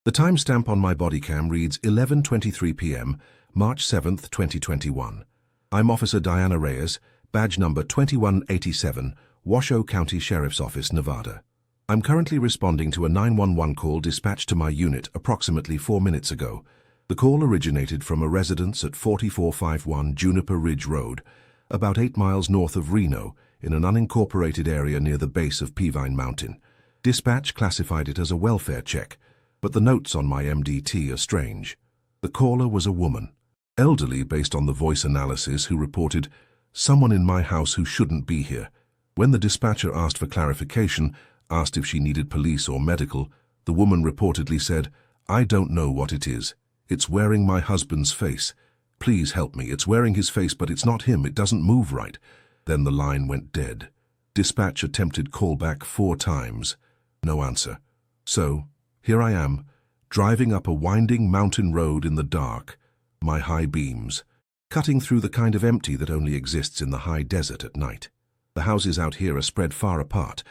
The timestamp on my Bodycam reads 11:23 p.m., March 7th, 2021. I'm Officer Diana Reyes, badge number 2187, Washoe County Sheriff's Office, Nevada. I'm currently responding to a 911 call dispatched to my unit approximately 4 minutes ago. The call originated from a residence at 4451 Juniper Ridge Road, about 8 miles north of Reno, in an unincorporated area near the base of Peavine Mountain. Dispatch classified it as a welfare check, but the notes on my MDT are strange. The caller was a woman, elderly based on the voice analysis, who reported, "Someone in my house who shouldn't be here." When the dispatcher asked for clarification, asked if she needed police or medical, the woman reportedly said, "I don't know what it is. It's wearing my husband's face. Please help me. It's wearing his face, but it's not him. It doesn't move right." Then the line went dead. Dispatch attempted callback 4 times. No answer. So, here I am, driving up a winding mountain road in the dark, my high beams, cutting through the kind of empty that only exists in the high desert at night. The houses out here are spread far apart,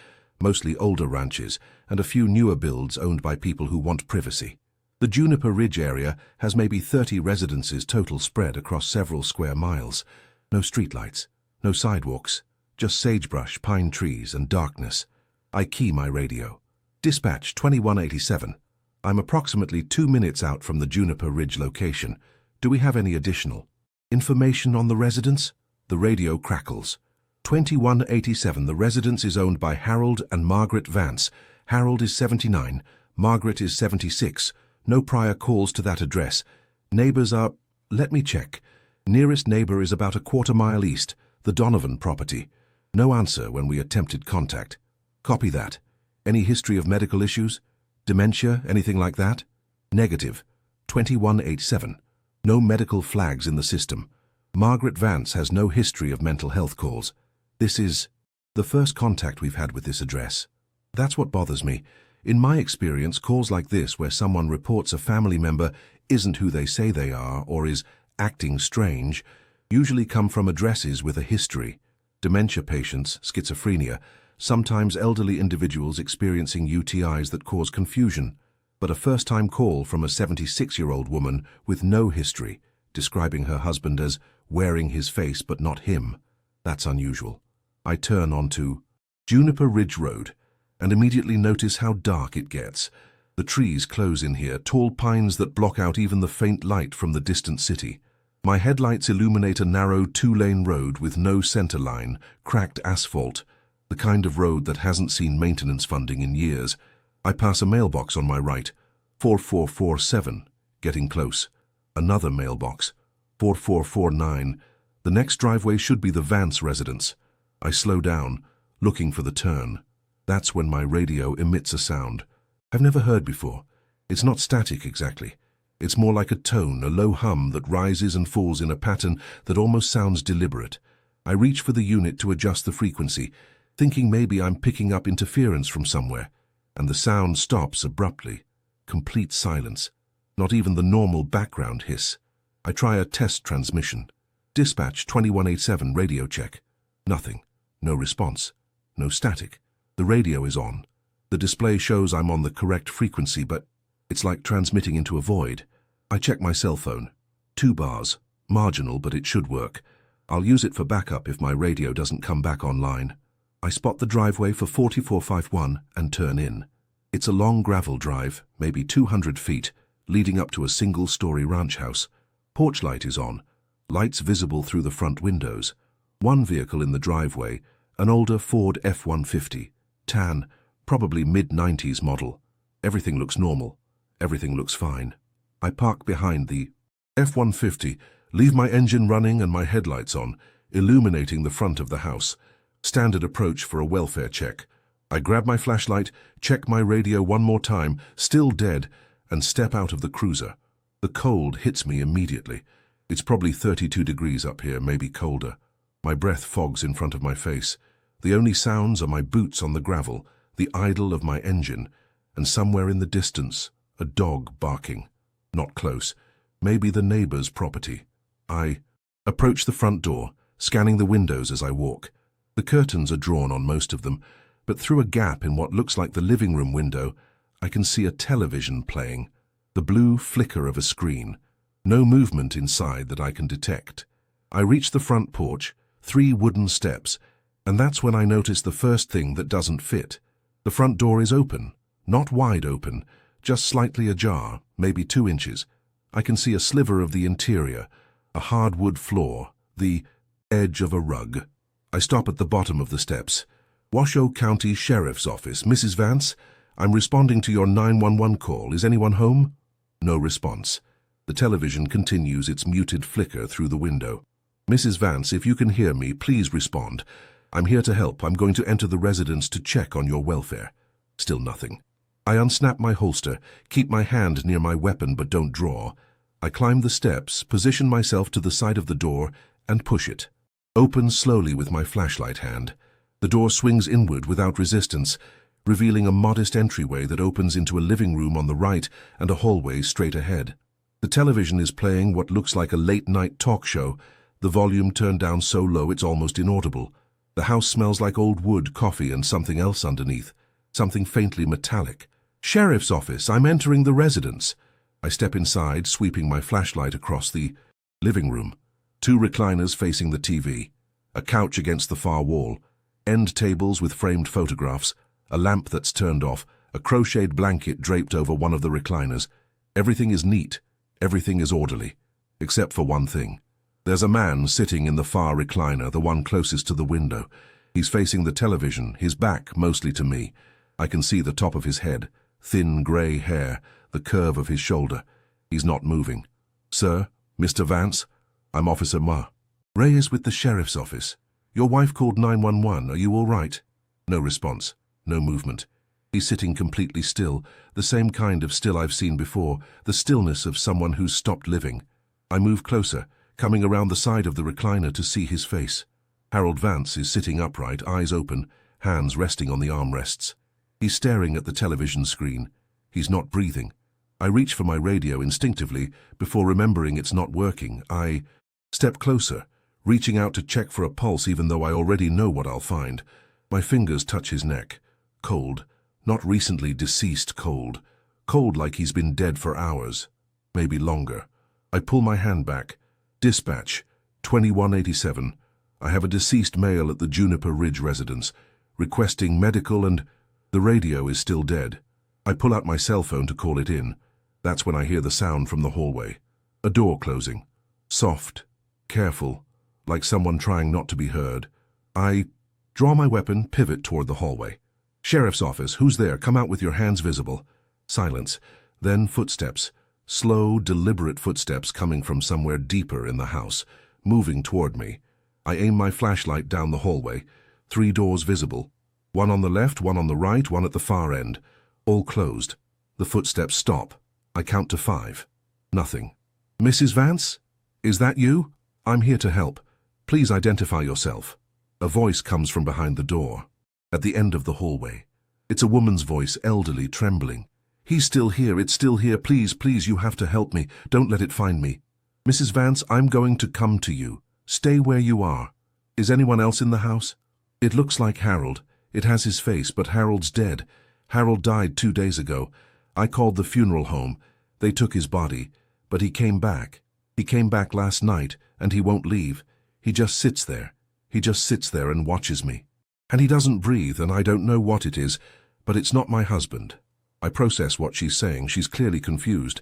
mostly older ranches, and a few newer builds owned by people who want privacy. The Juniper Ridge area has maybe 30 residences total spread across several square miles. No streetlights, no sidewalks, just sagebrush, pine trees, and darkness. I key my radio. Dispatch 2187. I'm approximately 2 minutes out from the Juniper Ridge location. Do we have any additional information on the residence? The radio crackles. 2187. The residence is owned by Harold and Margaret Vance. Harold is 79. Margaret is 76. No prior calls to that address. Neighbors are... Let me check. Nearest neighbor is about a quarter mile east, the Donovan property. No answer when we attempted contact. Copy that. Any history of medical issues? Dementia, anything like that? Negative. 2187. No medical flags in the system. Margaret Vance has no history of mental health calls. This is the first contact we've had with this address. That's what bothers me. In my experience, calls like this, where someone reports a family member isn't who they say they are or is acting strange, usually come from addresses with a history. Dementia patients, schizophrenia, sometimes elderly individuals experiencing UTIs that cause confusion. But a first-time call from a 76-year-old woman with no history, describing her husband as wearing his face but not him. That's unusual. I turn onto Juniper Ridge Road and immediately notice how dark it gets. The trees close in here, tall pines that block out even the faint light from the distant city. My headlights illuminate a narrow 2-lane road with no center line, cracked asphalt, the kind of road that hasn't seen maintenance funding in years. I pass a mailbox on my right, 4447, getting close. Another mailbox, 4449. The next driveway should be the Vance residence. I slow down, looking for the turn. That's when my radio emits a sound I've never heard before. It's not static exactly. It's more like a tone, a low hum that rises and falls in a pattern that almost sounds deliberate. I reach for the unit to adjust the frequency, thinking maybe I'm picking up interference from somewhere, and the sound stops abruptly. Complete silence. Not even the normal background hiss. I try a test transmission. Dispatch 2187 radio check. Nothing. No response. No static. The radio is on. The display shows I'm on the correct frequency, but it's like transmitting into a void. I check my cell phone. 2 bars. Marginal, but it should work. I'll use it for backup if my radio doesn't come back online. I spot the driveway for 4451 and turn in. It's a long gravel drive, maybe 200 feet, leading up to a single-story ranch house. Porch light is on. Lights visible through the front windows. One vehicle in the driveway, an older Ford F-150, tan, probably mid-90s model. Everything looks normal. Everything looks fine. I park behind the F-150, leave my engine running and my headlights on, illuminating the front of the house. Standard approach for a welfare check. I grab my flashlight, check my radio one more time, still dead, and step out of the cruiser. The cold hits me immediately. It's probably 32 degrees up here, maybe colder. My breath fogs in front of my face. The only sounds are my boots on the gravel, the idle of my engine, and somewhere in the distance, a dog barking. Not close. Maybe the neighbor's property. I approach the front door, scanning the windows as I walk. The curtains are drawn on most of them, but through a gap in what looks like the living room window, I can see a television playing. The blue flicker of a screen. No movement inside that I can detect. I reach the front porch, 3 wooden steps, and that's when I notice the first thing that doesn't fit. The front door is open, not wide open, just slightly ajar, maybe 2 inches. I can see a sliver of the interior, a hardwood floor, the edge of a rug. I stop at the bottom of the steps. Washoe County Sheriff's Office. Mrs. Vance, I'm responding to your 911 call. Is anyone home? No response. The television continues its muted flicker through the window. Mrs. Vance, if you can hear me, please respond. I'm here to help. I'm going to enter the residence to check on your welfare. Still nothing. I unsnap my holster, keep my hand near my weapon but don't draw. I climb the steps, position myself to the side of the door, and push it. Open slowly with my flashlight hand. The door swings inward without resistance, revealing a modest entryway that opens into a living room on the right and a hallway straight ahead. The television is playing what looks like a late-night talk show, the volume turned down so low it's almost inaudible. The house smells like old wood, coffee, and something else underneath, something faintly metallic. Sheriff's office, I'm entering the residence. I step inside, sweeping my flashlight across the living room. 2 recliners facing the TV, a couch against the far wall, end tables with framed photographs, a lamp that's turned off, a crocheted blanket draped over one of the recliners. Everything is neat, everything is orderly, except for one thing. There's a man sitting in the far recliner, the one closest to the window. He's facing the television, his back mostly to me. I can see the top of his head, thin grey hair, the curve of his shoulder. He's not moving. Sir, Mr. Vance, I'm Officer Reyes with the Sheriff's Office. Your wife called 911. Are you all right? No response. No movement. He's sitting completely still, the same kind of still I've seen before, the stillness of someone who's stopped living. I move closer, coming around the side of the recliner to see his face. Harold Vance is sitting upright, eyes open, hands resting on the armrests. He's staring at the television screen. He's not breathing. I reach for my radio instinctively before remembering it's not working. I step closer, reaching out to check for a pulse even though I already know what I'll find. My fingers touch his neck. Cold. Not recently deceased cold. Cold like he's been dead for hours. Maybe longer. I pull my hand back. Dispatch, 2187. I have a deceased male at the Juniper Ridge residence, requesting medical and... The radio is still dead. I pull out my cell phone to call it in. That's when I hear the sound from the hallway. A door closing. Soft. Careful. Like someone trying not to be heard. I draw my weapon, pivot toward the hallway. Sheriff's office, who's there? Come out with your hands visible. Silence. Then footsteps. Slow, deliberate footsteps coming from somewhere deeper in the house, moving toward me. I aim my flashlight down the hallway. 3 doors visible. One on the left, one on the right, one at the far end. All closed. The footsteps stop. I count to 5. Nothing. Mrs. Vance? Is that you? I'm here to help. Please identify yourself. A voice comes from behind the door, at the end of the hallway. It's a woman's voice, elderly, trembling. He's still here, it's still here. Please, please, you have to help me. Don't let it find me. Mrs. Vance, I'm going to come to you. Stay where you are. Is anyone else in the house? It looks like Harold. It has his face, but Harold's dead. Harold died 2 days ago. I called the funeral home. They took his body, but he came back. He came back last night, and he won't leave. He just sits there. He just sits there and watches me. And he doesn't breathe, and I don't know what it is, but it's not my husband. I process what she's saying. She's clearly confused.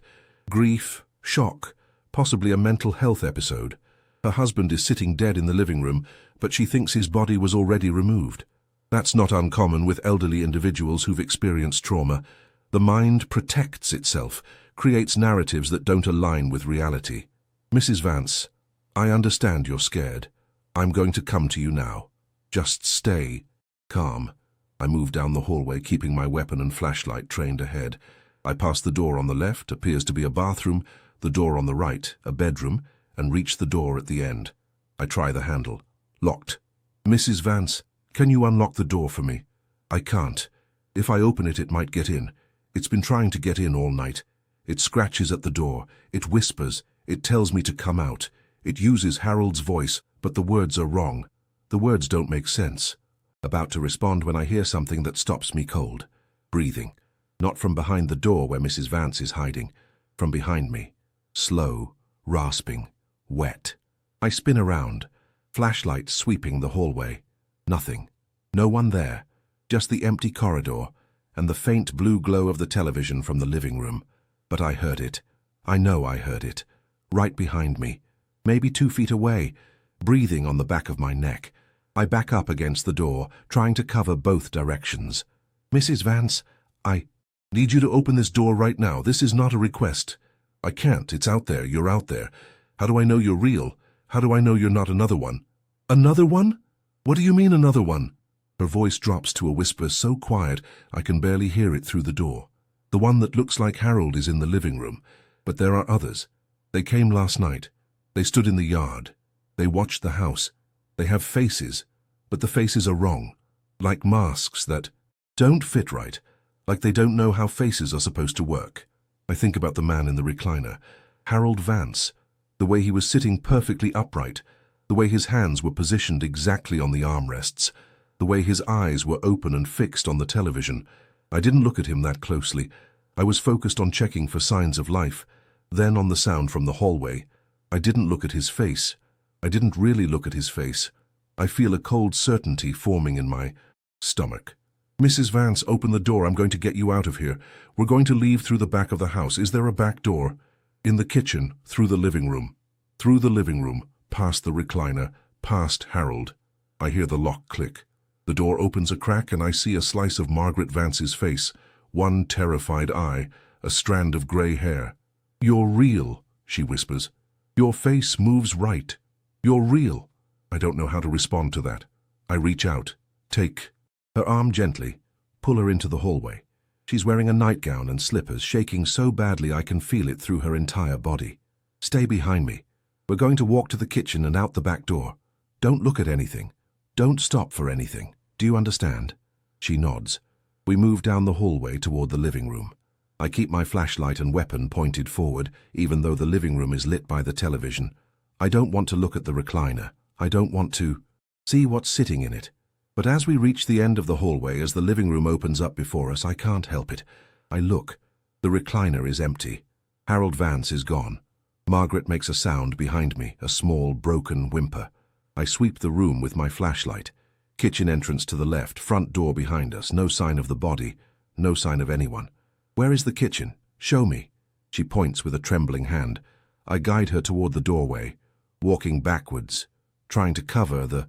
Grief, shock, possibly a mental health episode. Her husband is sitting dead in the living room, but she thinks his body was already removed. That's not uncommon with elderly individuals who've experienced trauma. The mind protects itself, creates narratives that don't align with reality. Mrs. Vance, I understand you're scared. I'm going to come to you now. Just stay calm. I move down the hallway, keeping my weapon and flashlight trained ahead. I pass the door on the left, appears to be a bathroom, the door on the right, a bedroom, and reach the door at the end. I try the handle. Locked. Mrs. Vance, can you unlock the door for me? I can't. If I open it, it might get in. It's been trying to get in all night. It scratches at the door. It whispers. It tells me to come out. It uses Harold's voice, but the words are wrong. The words don't make sense. About to respond when I hear something that stops me cold. Breathing. Not from behind the door where Mrs. Vance is hiding, from behind me. Slow, rasping, wet. I spin around, flashlight sweeping the hallway. Nothing. No one there. Just the empty corridor and the faint blue glow of the television from the living room. But I heard it. I know I heard it. Right behind me. Maybe 2 feet away, breathing on the back of my neck. I back up against the door, trying to cover both directions. Mrs. Vance, I need you to open this door right now. This is not a request. I can't. It's out there. You're out there. How do I know you're real? How do I know you're not another one? Another one? What do you mean another one? Her voice drops to a whisper so quiet I can barely hear it through the door. The one that looks like Harold is in the living room, but there are others. They came last night. They stood in the yard. They watched the house. They have faces, but the faces are wrong, like masks that don't fit right, like they don't know how faces are supposed to work. I think about the man in the recliner, Harold Vance, the way he was sitting perfectly upright, the way his hands were positioned exactly on the armrests, the way his eyes were open and fixed on the television. I didn't look at him that closely. I was focused on checking for signs of life, then on the sound from the hallway. I didn't look at his face. I didn't really look at his face. I feel a cold certainty forming in my stomach. Mrs. Vance, open the door. I'm going to get you out of here. We're going to leave through the back of the house. Is there a back door? In the kitchen, through the living room. Through the living room, past the recliner, past Harold. I hear the lock click. The door opens a crack and I see a slice of Margaret Vance's face, one terrified eye, a strand of grey hair. You're real, she whispers. Your face moves right. You're real. I don't know how to respond to that. I reach out, take her arm gently, pull her into the hallway. She's wearing a nightgown and slippers, shaking so badly I can feel it through her entire body. Stay behind me. We're going to walk to the kitchen and out the back door. Don't look at anything. Don't stop for anything. Do you understand? She nods. We move down the hallway toward the living room. I keep my flashlight and weapon pointed forward, even though the living room is lit by the television. I don't want to look at the recliner. I don't want to see what's sitting in it. But as we reach the end of the hallway, as the living room opens up before us, I can't help it. I look. The recliner is empty. Harold Vance is gone. Margaret makes a sound behind me, a small, broken whimper. I sweep the room with my flashlight. Kitchen entrance to the left, front door behind us, no sign of the body, no sign of anyone. Where is the kitchen? Show me. She points with a trembling hand. I guide her toward the doorway, walking backwards, trying to cover the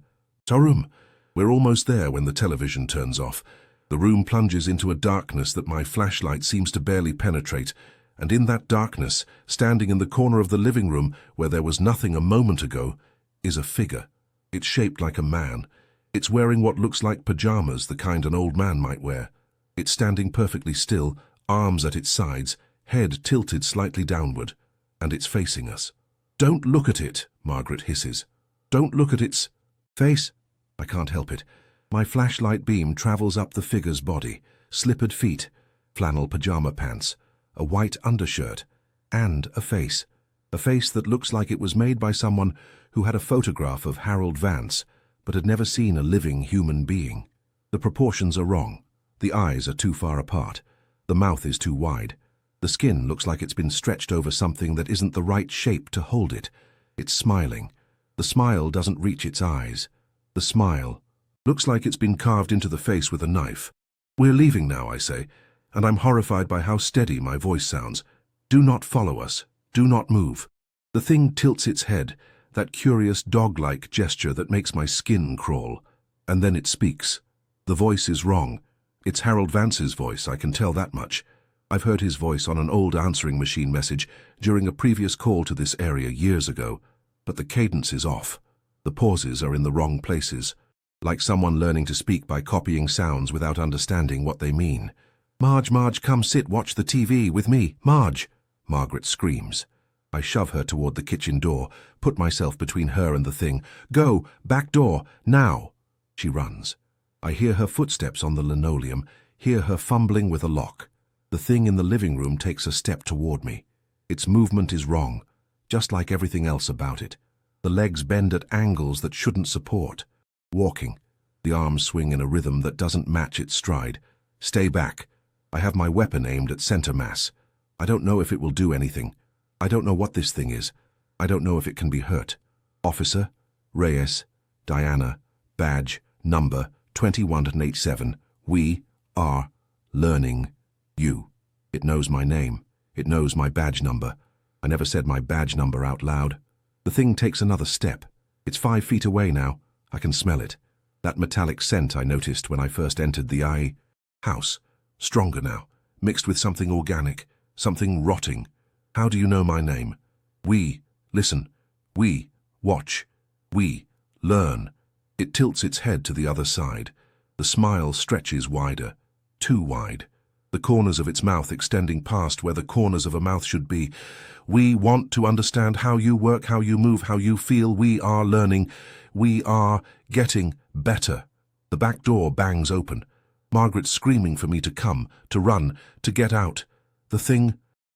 room. We're almost there when the television turns off. The room plunges into a darkness that my flashlight seems to barely penetrate, and in that darkness, standing in the corner of the living room where there was nothing a moment ago, is a figure. It's shaped like a man. It's wearing what looks like pajamas, the kind an old man might wear. It's standing perfectly still, arms at its sides, head tilted slightly downward, and it's facing us. Don't look at it, Margaret hisses. Don't look at its face. I can't help it. My flashlight beam travels up the figure's body, slippered feet, flannel pajama pants, a white undershirt, and a face. A face that looks like it was made by someone who had a photograph of Harold Vance, but had never seen a living human being. The proportions are wrong. The eyes are too far apart. The mouth is too wide. The skin looks like it's been stretched over something that isn't the right shape to hold it. It's smiling. The smile doesn't reach its eyes. The smile looks like it's been carved into the face with a knife. We're leaving now, I say, and I'm horrified by how steady my voice sounds. Do not follow us. Do not move. The thing tilts its head, that curious dog-like gesture that makes my skin crawl. And then it speaks. The voice is wrong. It's Harold Vance's voice, I can tell that much. I've heard his voice on an old answering machine message during a previous call to this area years ago. But the cadence is off. The pauses are in the wrong places, like someone learning to speak by copying sounds without understanding what they mean. Marge, come sit, watch the TV with me. Marge! Margaret screams. I shove her toward the kitchen door, put myself between her and the thing. Go, back door, now! She runs. I hear her footsteps on the linoleum, hear her fumbling with a lock. The thing in the living room takes a step toward me. Its movement is wrong, just like everything else about it. The legs bend at angles that shouldn't support. Walking. The arms swing in a rhythm that doesn't match its stride. Stay back. I have my weapon aimed at center mass. I don't know if it will do anything. I don't know what this thing is. I don't know if it can be hurt. Officer Reyes, Diana, badge number 2187. We are learning you. It knows my name. It knows my badge number. I never said my badge number out loud. The thing takes another step. It's 5 feet away now. I can smell it. That metallic scent I noticed when I first entered the house. Stronger now, mixed with something organic, something rotting. How do you know my name? We listen. We watch. We learn. It tilts its head to the other side. The smile stretches wider, too wide. The corners of its mouth extending past where the corners of a mouth should be. We want to understand how you work, how you move, how you feel. We are learning. We are getting better. The back door bangs open. Margaret's screaming for me to come, to run, to get out. The thing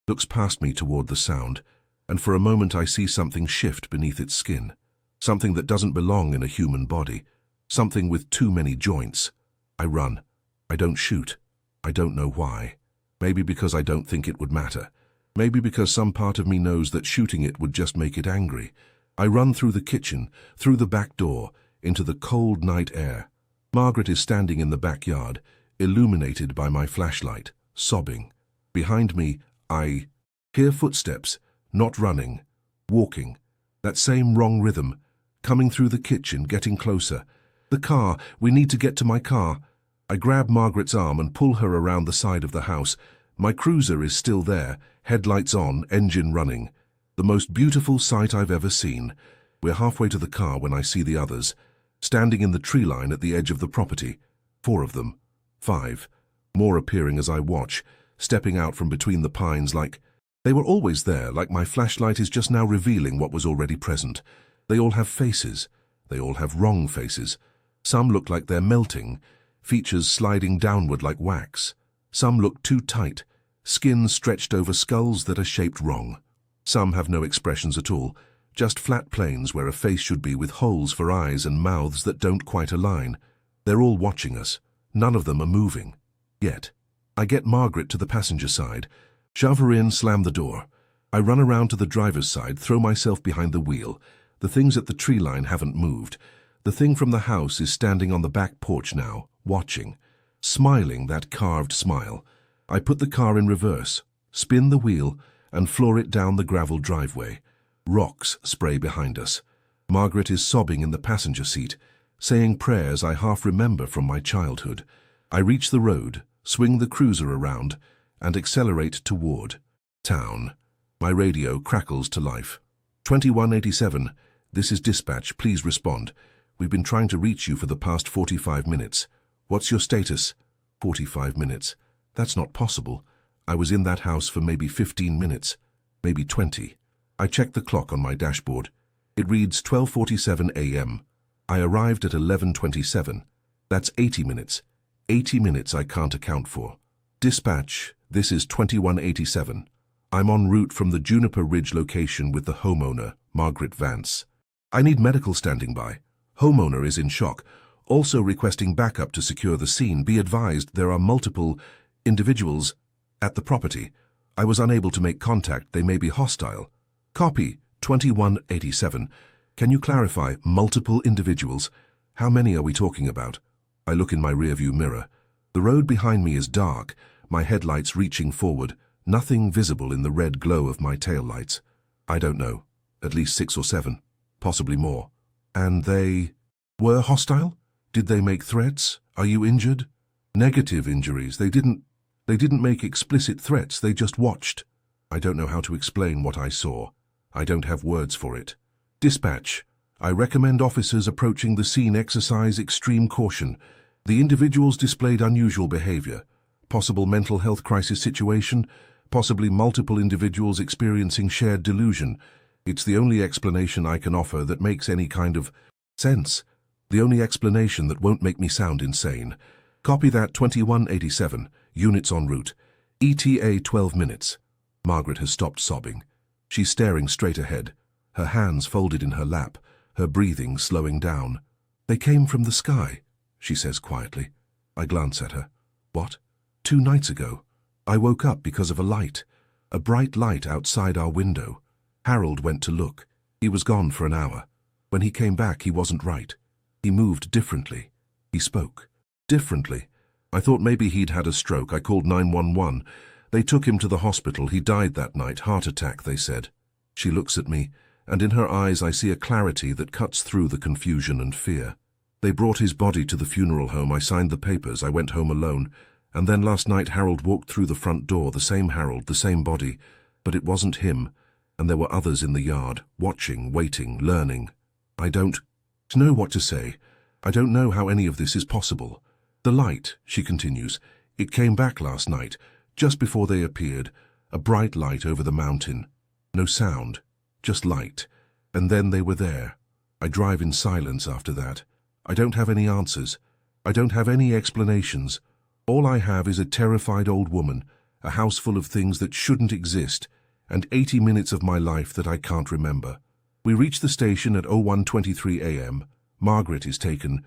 looks past me toward the sound, and for a moment I see something shift beneath its skin. Something that doesn't belong in a human body. Something with too many joints. I run. I don't shoot. I don't know why. Maybe because I don't think it would matter. Maybe because some part of me knows that shooting it would just make it angry. I run through the kitchen, through the back door, into the cold night air. Margaret is standing in the backyard, illuminated by my flashlight, sobbing. Behind me, I hear footsteps, not running, walking. That same wrong rhythm, coming through the kitchen, getting closer. The car, we need to get to my car. I grab Margaret's arm and pull her around the side of the house. My cruiser is still there, headlights on, engine running. The most beautiful sight I've ever seen. We're halfway to the car when I see the others, standing in the tree line at the edge of the property. 4 of them. 5. More appearing as I watch, stepping out from between the pines like they were always there, like my flashlight is just now revealing what was already present. They all have faces. They all have wrong faces. Some look like they're melting, features sliding downward like wax. Some look too tight, skin stretched over skulls that are shaped wrong. Some have no expressions at all, just flat planes where a face should be with holes for eyes and mouths that don't quite align. They're all watching us. None of them are moving. Yet. I get Margaret to the passenger side, shove her in, slam the door. I run around to the driver's side, throw myself behind the wheel. The things at the tree line haven't moved. The thing from the house is standing on the back porch now, watching, smiling that carved smile. I put the car in reverse, spin the wheel, and floor it down the gravel driveway. Rocks spray behind us. Margaret is sobbing in the passenger seat, saying prayers I half remember from my childhood. I reach the road, swing the cruiser around, and accelerate toward town. My radio crackles to life. 2187, this is dispatch, please respond. We've been trying to reach you for the past 45 minutes. What's your status? 45 minutes. That's not possible. I was in that house for maybe 15 minutes, maybe 20. I checked the clock on my dashboard. It reads 12:47 a.m. I arrived at 11:27. That's 80 minutes. 80 minutes I can't account for. Dispatch, this is 2187. I'm en route from the Juniper Ridge location with the homeowner, Margaret Vance. I need medical standing by. Homeowner is in shock, also requesting backup to secure the scene. Be advised there are multiple individuals at the property. I was unable to make contact. They may be hostile. Copy, 2187. Can you clarify multiple individuals? How many are we talking about? I look in my rearview mirror. The road behind me is dark, my headlights reaching forward, nothing visible in the red glow of my taillights. I don't know. At least 6 or 7, possibly more. And they were hostile? Did they make threats? Are you injured? Negative injuries. They didn't make explicit threats. They just watched. I don't know how to explain what I saw. I don't have words for it. Dispatch. I recommend officers approaching the scene exercise extreme caution. The individuals displayed unusual behavior. Possible mental health crisis situation. Possibly multiple individuals experiencing shared delusion. It's the only explanation I can offer that makes any kind of sense. The only explanation that won't make me sound insane. Copy that, 2187. Units en route. ETA 12 minutes. Margaret has stopped sobbing. She's staring straight ahead, her hands folded in her lap, her breathing slowing down. They came from the sky, she says quietly. I glance at her. What? 2 nights ago. I woke up because of a light A bright light outside our window. Harold went to look. He was gone for an hour. When he came back, he wasn't right. He moved differently. He spoke differently. I thought maybe he'd had a stroke. I called 911. They took him to the hospital. He died that night. Heart attack, they said. She looks at me, and in her eyes I see a clarity that cuts through the confusion and fear. They brought his body to the funeral home. I signed the papers. I went home alone. And then last night Harold walked through the front door, the same Harold, the same body. But it wasn't him, and there were others in the yard, watching, waiting, learning. I don't know what to say. I don't know how any of this is possible. The light, she continues, it came back last night, just before they appeared, a bright light over the mountain. No sound, just light. And then they were there. I drive in silence after that. I don't have any answers. I don't have any explanations. All I have is a terrified old woman, a house full of things that shouldn't exist, and 80 minutes of my life that I can't remember. We reach the station at 01:23 a.m. Margaret is taken.